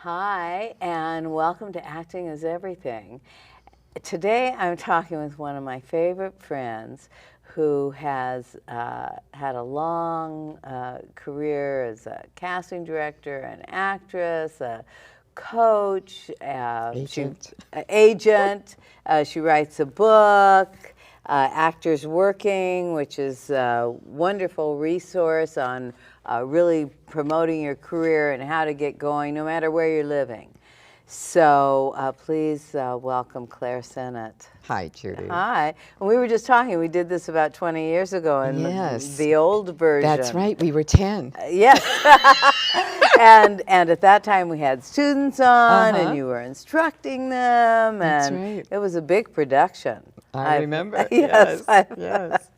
Hi, and welcome to Acting is Everything. Today I'm talking with one of my favorite friends who has had a long career as a casting director, an actress, a coach, Agent. agent. She writes a book, Actors Working, which is a wonderful resource on really promoting your career and how to get going no matter where you're living. So please welcome Clair Sinnet. Hi, Judy. Hi. And we were just talking, we did this about 20 years ago in Yes. the old version. That's right, we were 10. Yes. and at that time we had students on and you were instructing them. That's And right. it was a big production. I remember. Yes. Yes.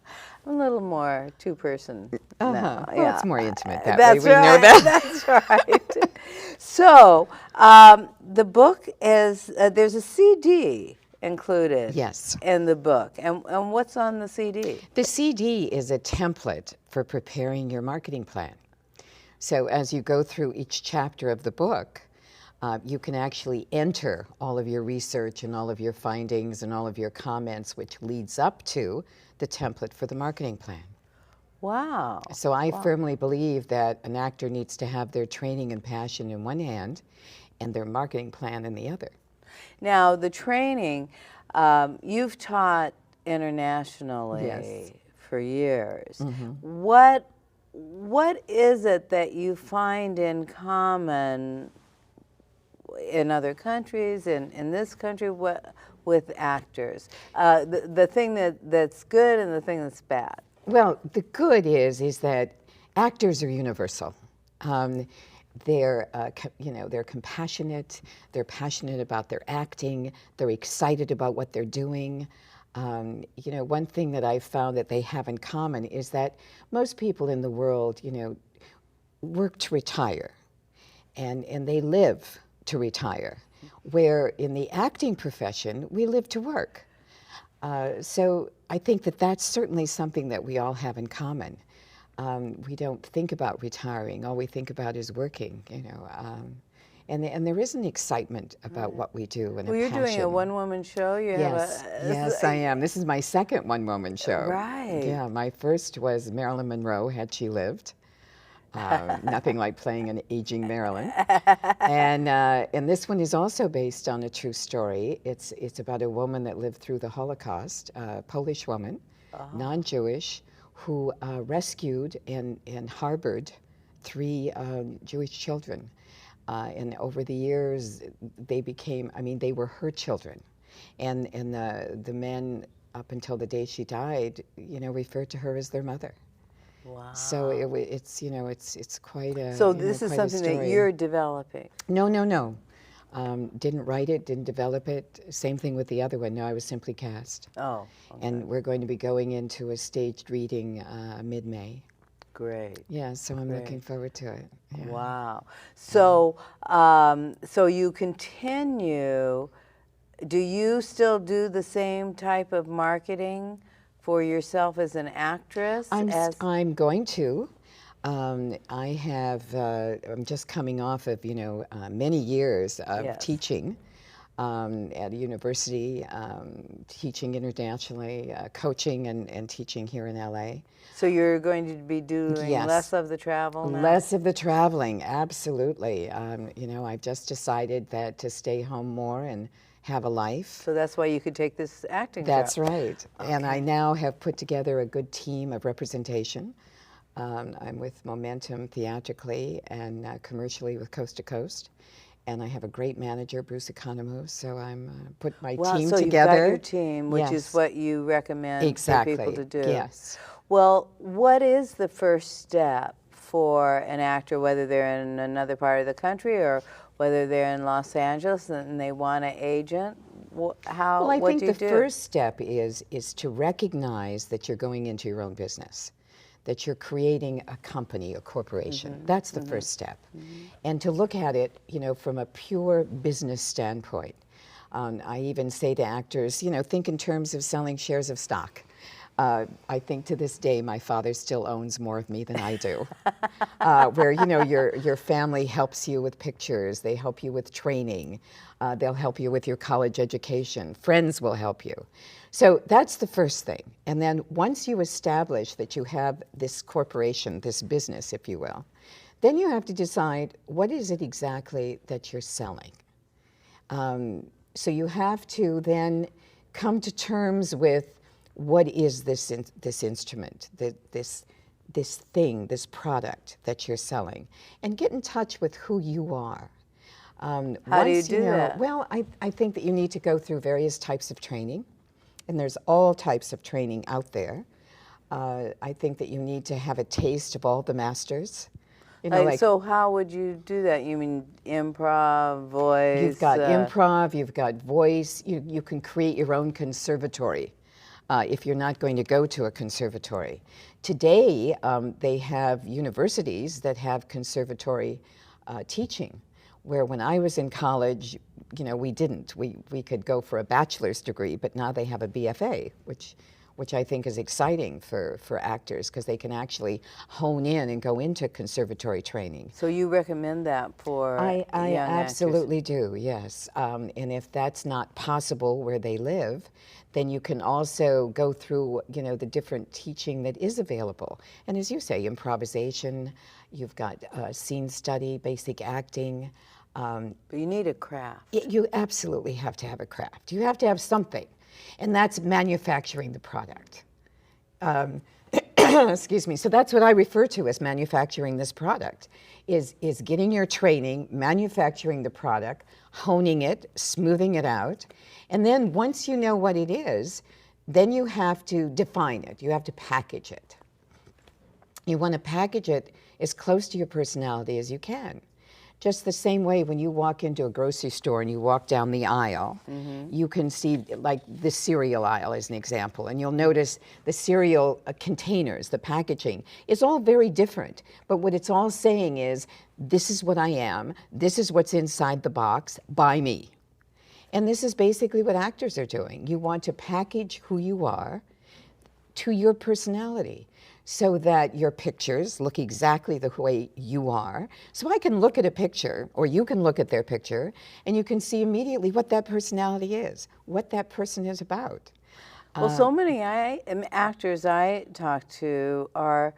I'm a little more two-person now. Well, it's more intimate that That's way. We know right. that. That's right. So the book is, there's a CD included Yes. in the book. And what's on the CD? The CD is a template for preparing your marketing plan. So as you go through each chapter of the book, you can actually enter all of your research and all of your findings and all of your comments, which leads up to the template for the marketing plan. Wow. So I firmly believe that an actor needs to have their training and passion in one hand and their marketing plan in the other. Now, the training, you've taught internationally Yes. for years. What is it that you find in common in other countries, in this country, with actors? The thing that's good and the thing that's bad. Well, the good is that actors are universal. They're compassionate. They're passionate about their acting. They're excited about what they're doing. One thing that I've found that they have in common is that most people in the world, work to retire, and they live to retire. Where in the acting profession, we live to work. So I think that that's certainly something that we all have in common. We don't think about retiring. All we think about is working, and there is an excitement about what we do and Well, you're doing a one-woman show. Yes, I am. This is my second one-woman show. Right. Yeah, my first was Marilyn Monroe, had she lived. Nothing like playing an aging Marilyn. And this one is also based on a true story. It's about a woman that lived through the Holocaust, a Polish woman, non-Jewish, who rescued and harbored 3 Jewish children. And over the years, they were her children. And the men, up until the day she died, referred to her as their mother. Wow. So it's quite a. So this is something that you're developing. No. Didn't write it, didn't develop it. Same thing with the other one. No, I was simply cast. Oh. Okay. And we're going to be going into a staged reading mid-May. Great. Yeah, so I'm looking forward to it. Yeah. Wow. So, so you continue. Do you still do the same type of marketing for yourself as an actress? I'm going to. I'm just coming off of, many years of teaching at a university, teaching internationally, coaching and teaching here in LA. So you're going to be doing less of the travel now? Less of the traveling, absolutely. I've just decided that to stay home more and have a life. So that's why you could take this acting job. That's right. Okay. And I now have put together a good team of representation. I'm with Momentum theatrically and commercially with Coast to Coast. And I have a great manager, Bruce Economou, so I'm put my team so together. You've got your team, which is what you recommend for people to do. Yes. Well, what is the first step for an actor, whether they're in another part of the country or whether they're in Los Angeles and they want an agent? Well, I think the first step is to recognize that you're going into your own business, that you're creating a company, a corporation. That's the first step. And to look at it, from a pure business standpoint. I even say to actors, think in terms of selling shares of stock. I think to this day, my father still owns more of me than I do. Where, your family helps you with pictures, they help you with training, they'll help you with your college education, friends will help you. So that's the first thing. And then once you establish that you have this corporation, this business, if you will, then you have to decide what is it exactly that you're selling. So you have to then come to terms with what is this instrument, this thing, this product that you're selling, and get in touch with who you are. How do you do that? Well, I think that you need to go through various types of training, and there's all types of training out there. I think that you need to have a taste of all the masters. So how would you do that? You mean improv, voice? You've got improv, you've got voice, you can create your own conservatory if you're not going to go to a conservatory. Today, they have universities that have conservatory teaching, where when I was in college, we didn't. We could go for a bachelor's degree, but now they have a BFA, which I think is exciting for actors, because they can actually hone in and go into conservatory training. So you recommend that for I young absolutely actors? do, yes. And if that's not possible where they live, then you can also go through, the different teaching that is available. And as you say, improvisation, you've got scene study, basic acting. But you need a craft. You absolutely have to have a craft. You have to have something. And that's manufacturing the product. Excuse me. So that's what I refer to as manufacturing this product, is getting your training, manufacturing the product, honing it, smoothing it out. And then once you know what it is, then you have to define it. You have to package it. You want to package it as close to your personality as you can. Just the same way when you walk into a grocery store and you walk down the aisle, you can see, like the cereal aisle as an example, and you'll notice the cereal containers, the packaging, is all very different. But what it's all saying is, this is what I am, this is what's inside the box, buy me. And this is basically what actors are doing. You want to package who you are to your personality, so that your pictures look exactly the way you are. So I can look at a picture, or you can look at their picture, and you can see immediately what that personality is, what that person is about. Well, so many actors I talk to are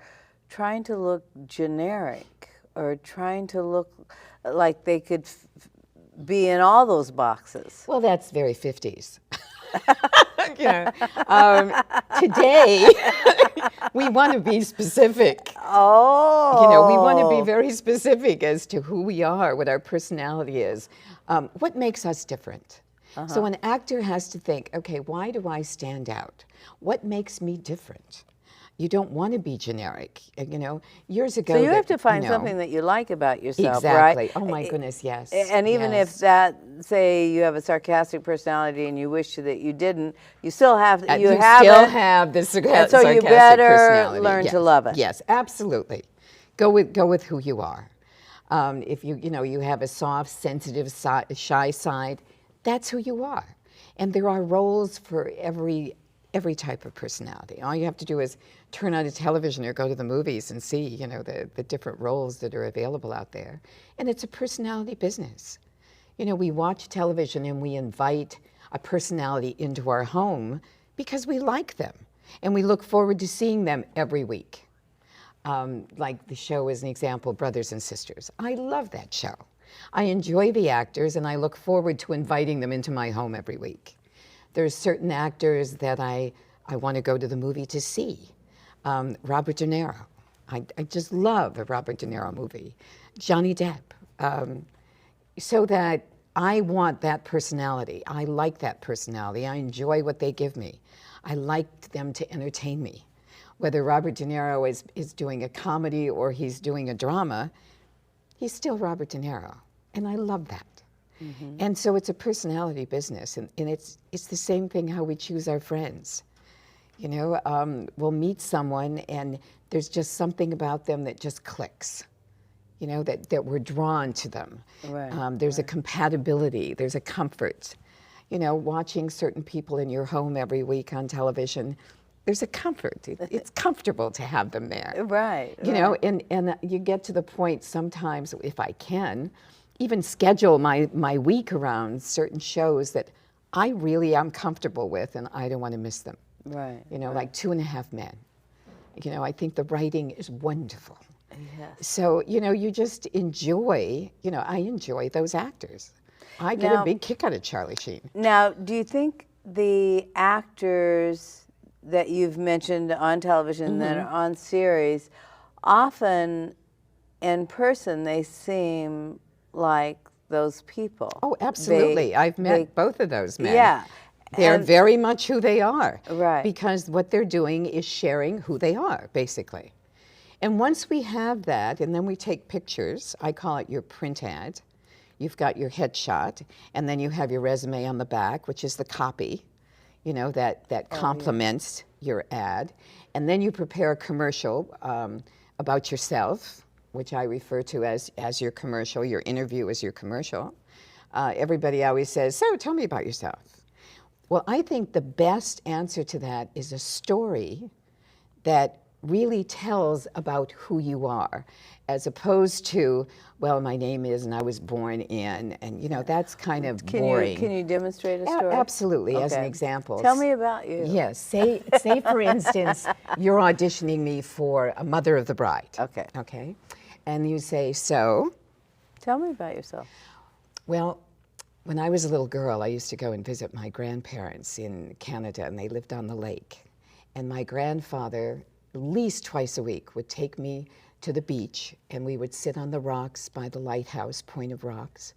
trying to look generic, or trying to look like they could be in all those boxes. Well, that's very 50s. Today, we want to be specific. Oh. We want to be very specific as to who we are, what our personality is, what makes us different. So an actor has to think, okay, why do I stand out? What makes me different? You don't want to be generic. Years ago. So you have to find something that you like about yourself, exactly. right? Oh my goodness, yes. And even yes. if that, say, you have a sarcastic personality and you wish that you didn't, you still have. You still have this sarcastic personality. So you better learn to love it. Yes, absolutely. Go with who you are. If you have a soft, sensitive, shy side, that's who you are. And there are roles for every type of personality. All you have to do is turn on a television or go to the movies and see, the different roles that are available out there. And it's a personality business. We watch television and we invite a personality into our home because we like them and we look forward to seeing them every week. Like the show as an example, Brothers and Sisters. I love that show. I enjoy the actors and I look forward to inviting them into my home every week. There's certain actors that I want to go to the movie to see. Robert De Niro. I just love a Robert De Niro movie. Johnny Depp. So that I want that personality. I like that personality. I enjoy what they give me. I like them to entertain me. Whether Robert De Niro is doing a comedy or he's doing a drama, he's still Robert De Niro. And I love that. Mm-hmm. And so it's a personality business, and it's the same thing how we choose our friends. We'll meet someone and there's just something about them that just clicks, that we're drawn to them. Right, there's a compatibility, there's a comfort. Watching certain people in your home every week on television, there's a comfort. It's comfortable to have them there. Right. You know, and you get to the point sometimes, if I can, even schedule my week around certain shows that I really am comfortable with and I don't want to miss them. Right. You know, like 2.5 Men. You know, I think the writing is wonderful. Yes. So, you know, you just enjoy, you know, I enjoy those actors. I get a big kick out of Charlie Sheen. Now, do you think the actors that you've mentioned on television that are on series, often in person they seem like those people? Oh, absolutely. I've met both of those men. Yeah. They're And- very much who they are. Right. Because what they're doing is sharing who they are, basically. And once we have that, and then we take pictures, I call it your print ad. You've got your headshot, and then you have your resume on the back, which is the copy, you know, that complements your ad. And then you prepare a commercial about yourself, which I refer to as your commercial. Your interview is your commercial. Everybody always says, so tell me about yourself. Well, I think the best answer to that is a story that really tells about who you are, as opposed to, well, my name is and I was born in, and you know, that's kind of boring. Can you demonstrate a story? Absolutely, as an example. Tell me about you. Yes, say for instance, you're auditioning me for a Mother of the Bride. Okay. Okay, and you say, so? Tell me about yourself. Well, when I was a little girl, I used to go and visit my grandparents in Canada, and they lived on the lake. And my grandfather, at least twice a week, would take me to the beach, and we would sit on the rocks by the lighthouse, Point of Rocks.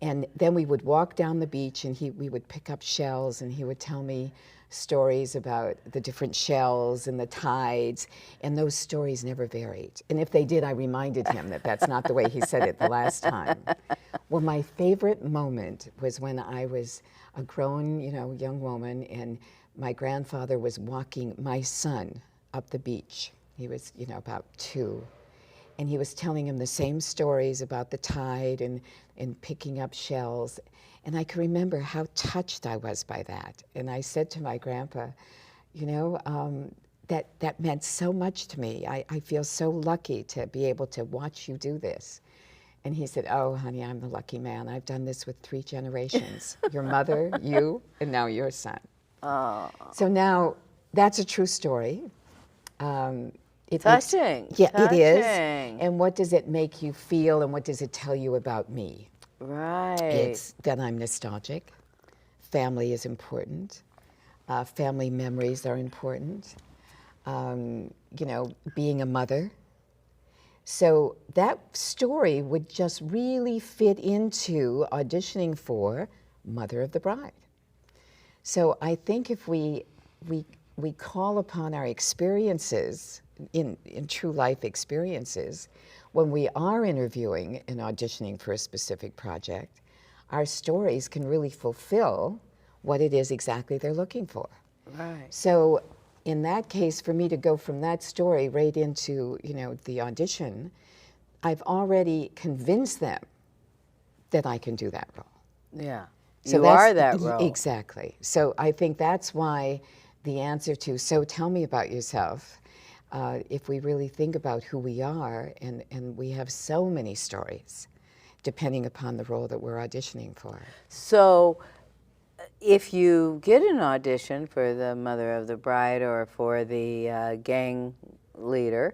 And then we would walk down the beach, and we would pick up shells, and he would tell me stories about the different shells and the tides, and those stories never varied. And if they did, I reminded him that that's not the way he said it the last time. Well, my favorite moment was when I was a grown, you know, young woman, and my grandfather was walking my son up the beach. He was, you know, about 2. And he was telling him the same stories about the tide and picking up shells. And I can remember how touched I was by that. And I said to my grandpa, you know, that meant so much to me. I feel so lucky to be able to watch you do this. And he said, oh, honey, I'm the lucky man. I've done this with 3 generations. Your mother, you, and now your son. Oh. So now, that's a true story. Touching. Yeah, Touching. it is. And what does it make you feel, and what does it tell you about me? Right. It's that I'm nostalgic. Family is important. Family memories are important. You know, being a mother. So that story would just really fit into auditioning for Mother of the Bride. So I think if we call upon our experiences, in true life experiences, when we are interviewing and auditioning for a specific project, our stories can really fulfill what it is exactly they're looking for. Right. So in that case, for me to go from that story right into, you know, the audition, I've already convinced them that I can do that role. Yeah. So you are that role. Exactly. So I think that's why the answer to, so tell me about yourself, if we really think about who we are, and we have so many stories, depending upon the role that we're auditioning for. So if you get an audition for the Mother of the Bride or for the gang leader,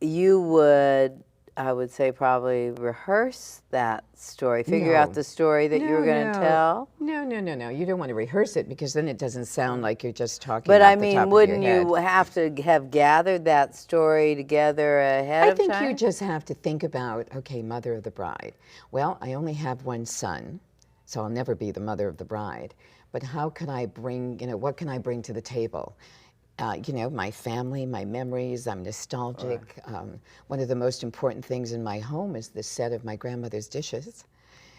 you would, I would say, probably rehearse that story, figure out the story that you were going to tell. No. You don't want to rehearse it, because then it doesn't sound like you're just talking But off I the mean, top of your wouldn't head. you have to have gathered that story together ahead of time? I think you just have to think about, okay, Mother of the Bride. Well, I only have one son, so I'll never be the Mother of the Bride. But how can I bring, you know, what can I bring to the table? You know, my family, my memories, I'm nostalgic. Right. One of the most important things in my home is the set of my grandmother's dishes.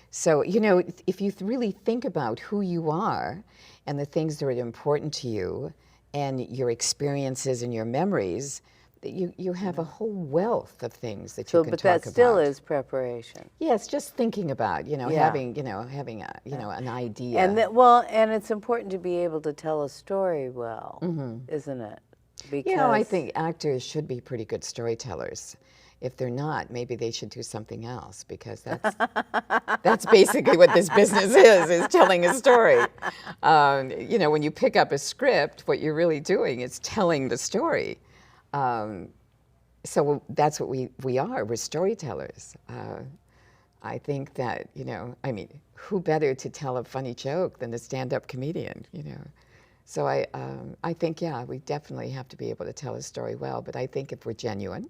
So, you know, if you really think about who you are and the things that are important to you and your experiences and your memories, you have a whole wealth of things that you So, can but talk that still about. is preparation. Yes, just thinking about, Yeah. having a, an idea. And that, well, and it's important to be able to tell a story well, isn't it? I Because think actors should be pretty good storytellers. If they're not, maybe they should do something else, because that's basically what this business is telling a story. When you pick up a script, what you're really doing is telling the story. So that's what we are. We're storytellers. I think that, who better to tell a funny joke than a stand-up comedian. So I think, yeah, we definitely have to be able to tell a story well. But I think if we're genuine,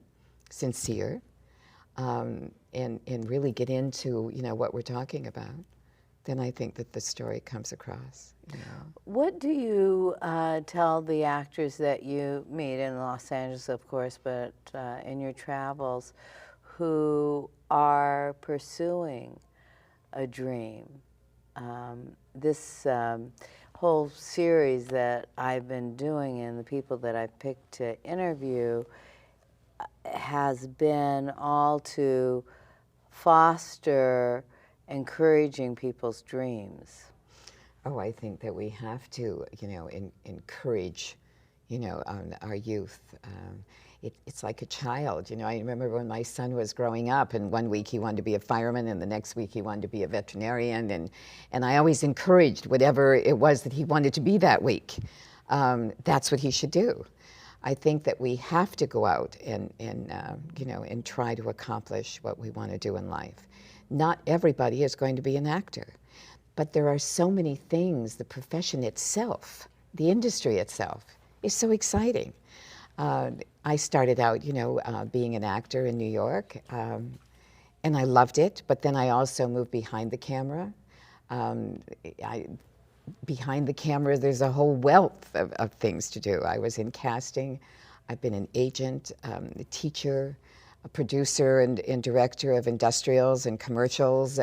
sincere, and really get into, what we're talking about, then I think that the story comes across. what do you tell the actors that you meet in Los Angeles, of course, but in your travels, who are pursuing a dream? This whole series that I've been doing and the people that I've picked to interview has been all to foster encouraging people's dreams. Oh, I think that we have to, encourage, our youth. It's like a child. I remember when my son was growing up, and one week he wanted to be a fireman, and the next week he wanted to be a veterinarian, and I always encouraged whatever it was that he wanted to be that week. That's what he should do. I think that we have to go out and try to accomplish what we want to do in life. Not everybody is going to be an actor. But there are so many things, the profession itself, the industry itself, is so exciting. I started out, being an actor in New York, and I loved it, but then I also moved behind the camera. Behind the camera, there's a whole wealth of things to do. I was in casting, I've been an agent, a teacher, a producer and director of industrials and commercials.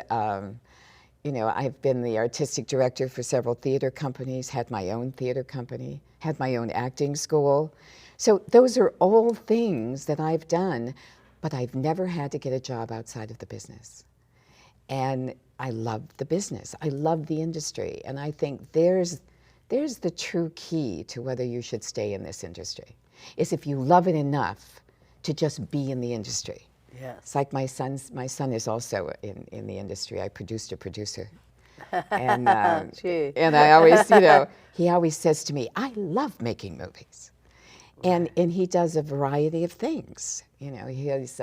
I've been the artistic director for several theater companies, had my own theater company, had my own acting school. So those are all things that I've done, but I've never had to get a job outside of the business. And I love the business. I love the industry. And I think there's the true key to whether you should stay in this industry, is if you love it enough to just be in the industry. Yes. It's like my son is also in the industry. I produced a producer. And, and I always, he always says to me, I love making movies. And he does a variety of things. He is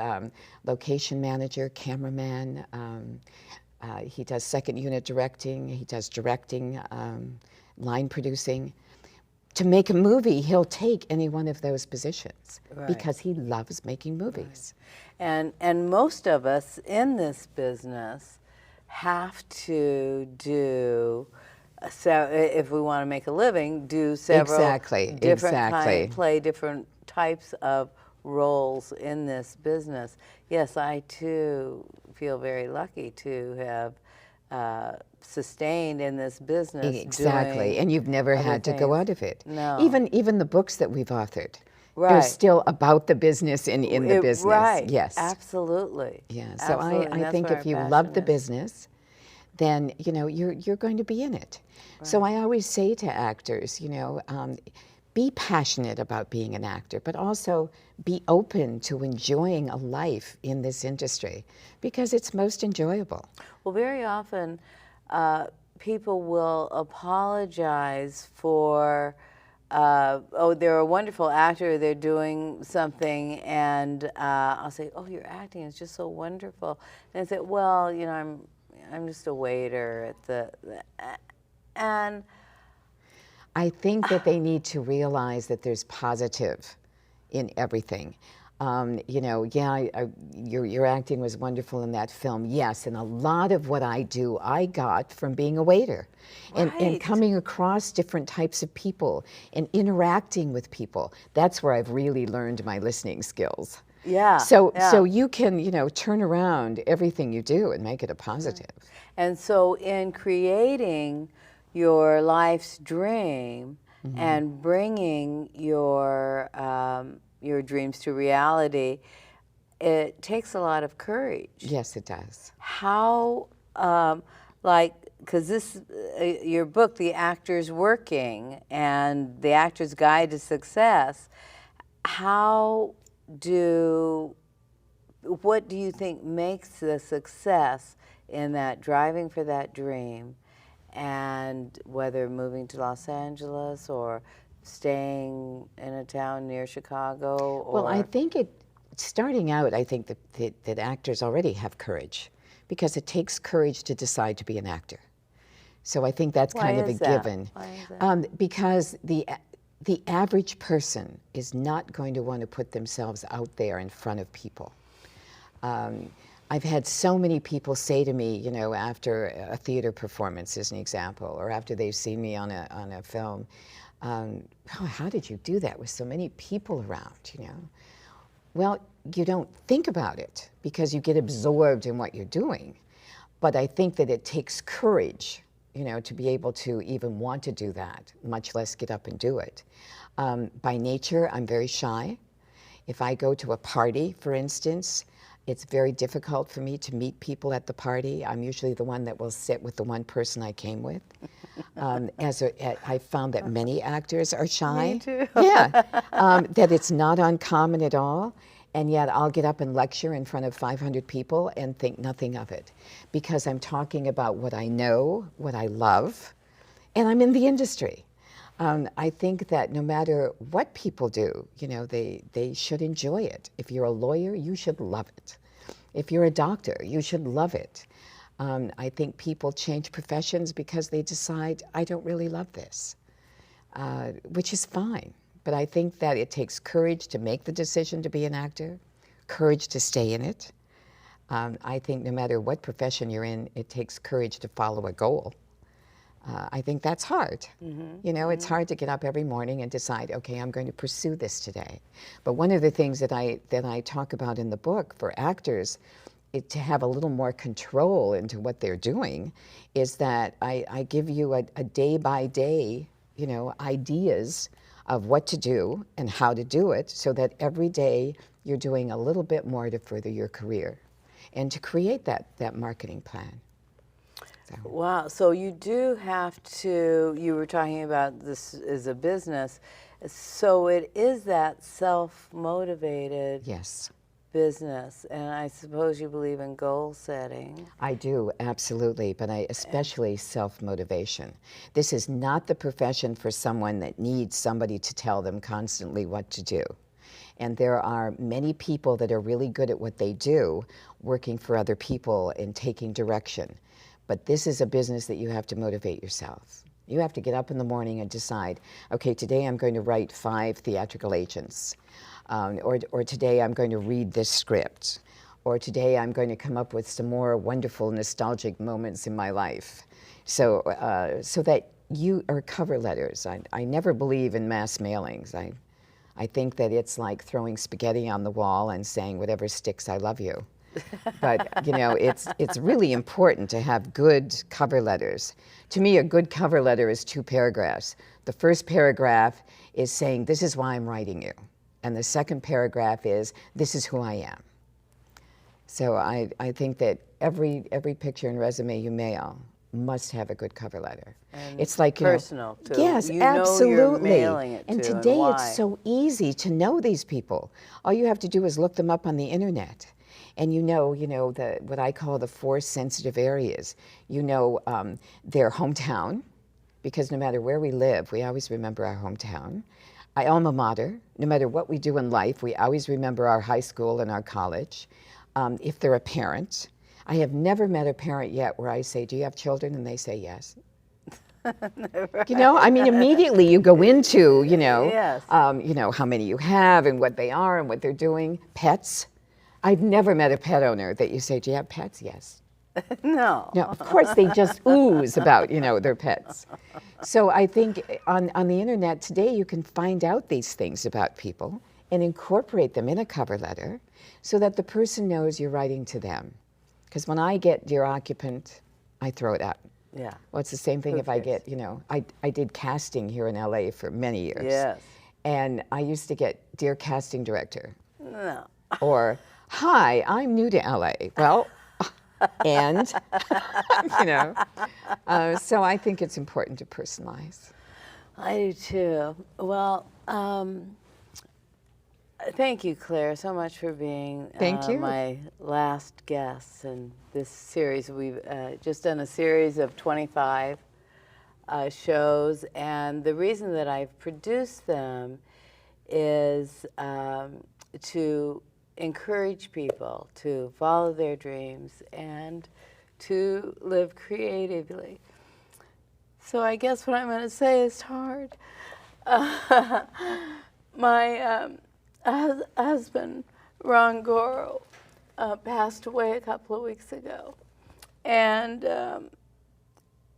location manager, cameraman. He does second unit directing. He does directing, line producing. To make a movie, he'll take any one of those positions because he loves making movies. Right. And most of us in this business have to do, so if we want to make a living, do several different play different types of roles in this business. Yes, I too feel very lucky to have sustained in this business. Exactly, and you've never had to go out of it. No. Even the books that we've authored, right, they're still about the business and in the business. Right. Yes. Absolutely. Yeah. So I think if you love the business, then you're going to be in it. Right. So I always say to actors, be passionate about being an actor, but also be open to enjoying a life in this industry because it's most enjoyable. Well, very often people will apologize for, they're a wonderful actor, they're doing something, and I'll say, oh, your acting is just so wonderful. And I say, well, I'm just a waiter at the and I think that they need to realize that there's positive in everything. Your acting was wonderful in that film. Yes, and a lot of what I do, I got from being a waiter and coming across different types of people and interacting with people. That's where I've really learned my listening skills. Yeah. So you can, turn around everything you do and make it a positive. And so in creating your life's dream and bringing your your dreams to reality, it takes a lot of courage. Yes, it does. How, like, because this, your book, The Actor's Working, and The Actor's Guide to Success, how do, what do you think makes the success in that driving for that dream, and whether moving to Los Angeles or staying in a town near Chicago? Or Well, I think starting out, I think that actors already have courage, because it takes courage to decide to be an actor. So I think that's kind of a given. Why is that? Because the average person is not going to want to put themselves out there in front of people. I've had so many people say to me, you know, after a theater performance, as an example, or after they've seen me on a film, oh, how did you do that with so many people around, you know? Well, you don't think about it because you get absorbed in what you're doing. But I think that it takes courage, you know, to be able to even want to do that, much less get up and do it. By nature, I'm very shy. If I go to a party, for instance, it's very difficult for me to meet people at the party. I'm usually the one that will sit with the one person I came with. I found that many actors are shy. Me too. Yeah, that it's not uncommon at all. And yet I'll get up and lecture in front of 500 people and think nothing of it, because I'm talking about what I know, what I love, and I'm in the industry. I think that no matter what people do, you know, they should enjoy it. If you're a lawyer, you should love it. If you're a doctor, you should love it. I think people change professions because they decide, I don't really love this, which is fine. But I think that it takes courage to make the decision to be an actor, courage to stay in it. I think no matter what profession you're in, it takes courage to follow a goal. I think that's hard. You know, it's hard to get up every morning and decide, okay, I'm going to pursue this today. But one of the things that I talk about in the book for actors, to have a little more control into what they're doing, is that I give you a day by day, you know, ideas of what to do and how to do it, so that every day you're doing a little bit more to further your career and to create that marketing plan. So. Wow, so you do have to, you were talking about this as a business, so it is that self-motivated Yes. business, and I suppose you believe in goal setting. I do, absolutely, but I especially self-motivation. This is not the profession for someone that needs somebody to tell them constantly what to do. And there are many people that are really good at what they do, working for other people and taking direction. But this is a business that you have to motivate yourself. You have to get up in the morning and decide, okay, today I'm going to write 5 theatrical agents. Or today I'm going to read this script, or today I'm going to come up with some more wonderful nostalgic moments in my life. So that you, or cover letters. I never believe in mass mailings. I think that it's like throwing spaghetti on the wall and saying, whatever sticks, I love you. But, you know, it's really important to have good cover letters. To me, a good cover letter is 2 paragraphs. The first paragraph is saying, this is why I'm writing you. And the second paragraph is, this is who I am. So I think that every picture and resume you mail must have a good cover letter. And it's like, personal, you know, too. Yes, You absolutely. know you're mailing it and to, and today why. it's so easy to know these people. All you have to do is look them up on the internet. And you know what I call the 4 sensitive areas. You know their hometown, because no matter where we live, we always remember our hometown. Our alma mater, no matter what we do in life, we always remember our high school and our college. If they're a parent, I have never met a parent yet where I say, do you have children? And they say yes. You know, I mean, immediately you go into, Yes. you know, how many you have and what they are and what they're doing. Pets. I've never met a pet owner that you say, do you have pets? Yes. No. No, of course they just ooze about, you know, their pets. So I think on the internet today you can find out these things about people and incorporate them in a cover letter so that the person knows you're writing to them. Because when I get Dear Occupant, I throw it out. Yeah. Well, it's the same thing Who if I cares? get, you know, I did casting here in LA for many years. Yes. And I used to get, "Dear casting director," No. or, "Hi, I'm new to LA." Well, and, you know, so I think it's important to personalize. I do too. Well, thank you, Claire, so much for being Thank you. my last guest in this series. We've just done a series of 25 shows, and the reason that I've produced them is to encourage people to follow their dreams and to live creatively. So I guess what I'm going to say is hard. My husband, Ron Goro, passed away a couple of weeks ago. And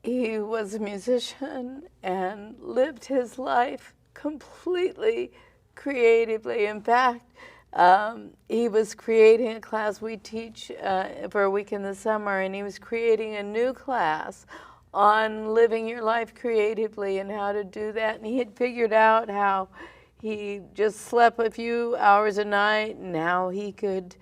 he was a musician and lived his life completely creatively. In fact, he was creating a class we teach for a week in the summer, and he was creating a new class on living your life creatively and how to do that. And he had figured out how he just slept a few hours a night and how he could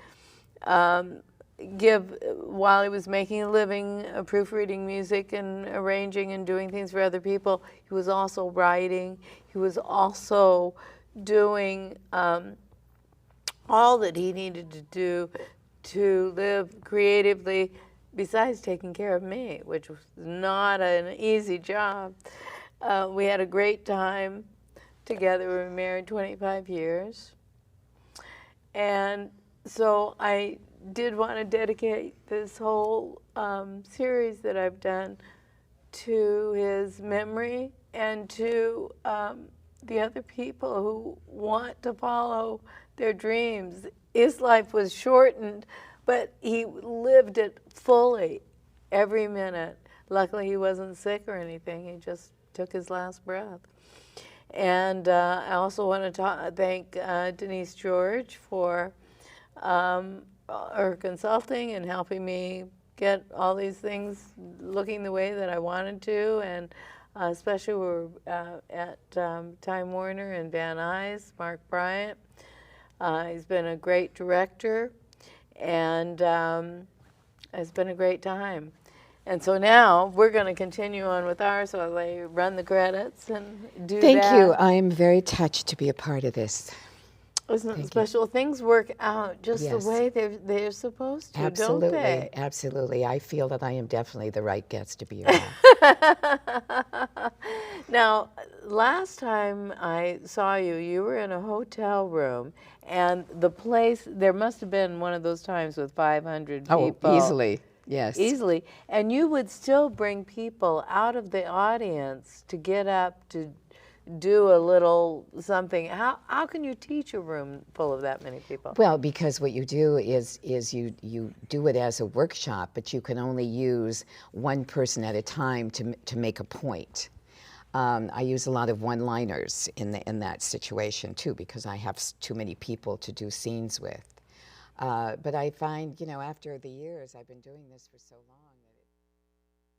give, while he was making a living, proofreading music and arranging and doing things for other people, he was also writing. He was also doing all that he needed to do to live creatively, besides taking care of me, which was not an easy job. We had a great time together. We were married 25 years. And so I did want to dedicate this whole series that I've done to his memory and to the other people who want to follow their dreams. His life was shortened, but he lived it fully every minute. Luckily, he wasn't sick or anything. He just took his last breath. And I also want to thank Denise George for her consulting and helping me get all these things looking the way that I wanted to, and especially we're at Time Warner and Van Nuys, Mark Bryant. He's been a great director, and it's been a great time. And so now we're going to continue on with ours, so I'll run the credits and do that. Thank you. I am very touched to be a part of this. Isn't it special? Things work out just the way they're supposed to, Absolutely, don't they? absolutely. I feel that I am definitely the right guest to be around. Now, last time I saw you, you were in a hotel room, and the place, there must have been one of those times with 500 people. Oh, easily, yes. Easily. And you would still bring people out of the audience to get up to do a little something. How can you teach a room full of that many people? Well, because what you do is you do it as a workshop, but you can only use one person at a time to make a point. I use a lot of one-liners in that situation too, because I have too many people to do scenes with. But I find, you know, after the years I've been doing this for so long.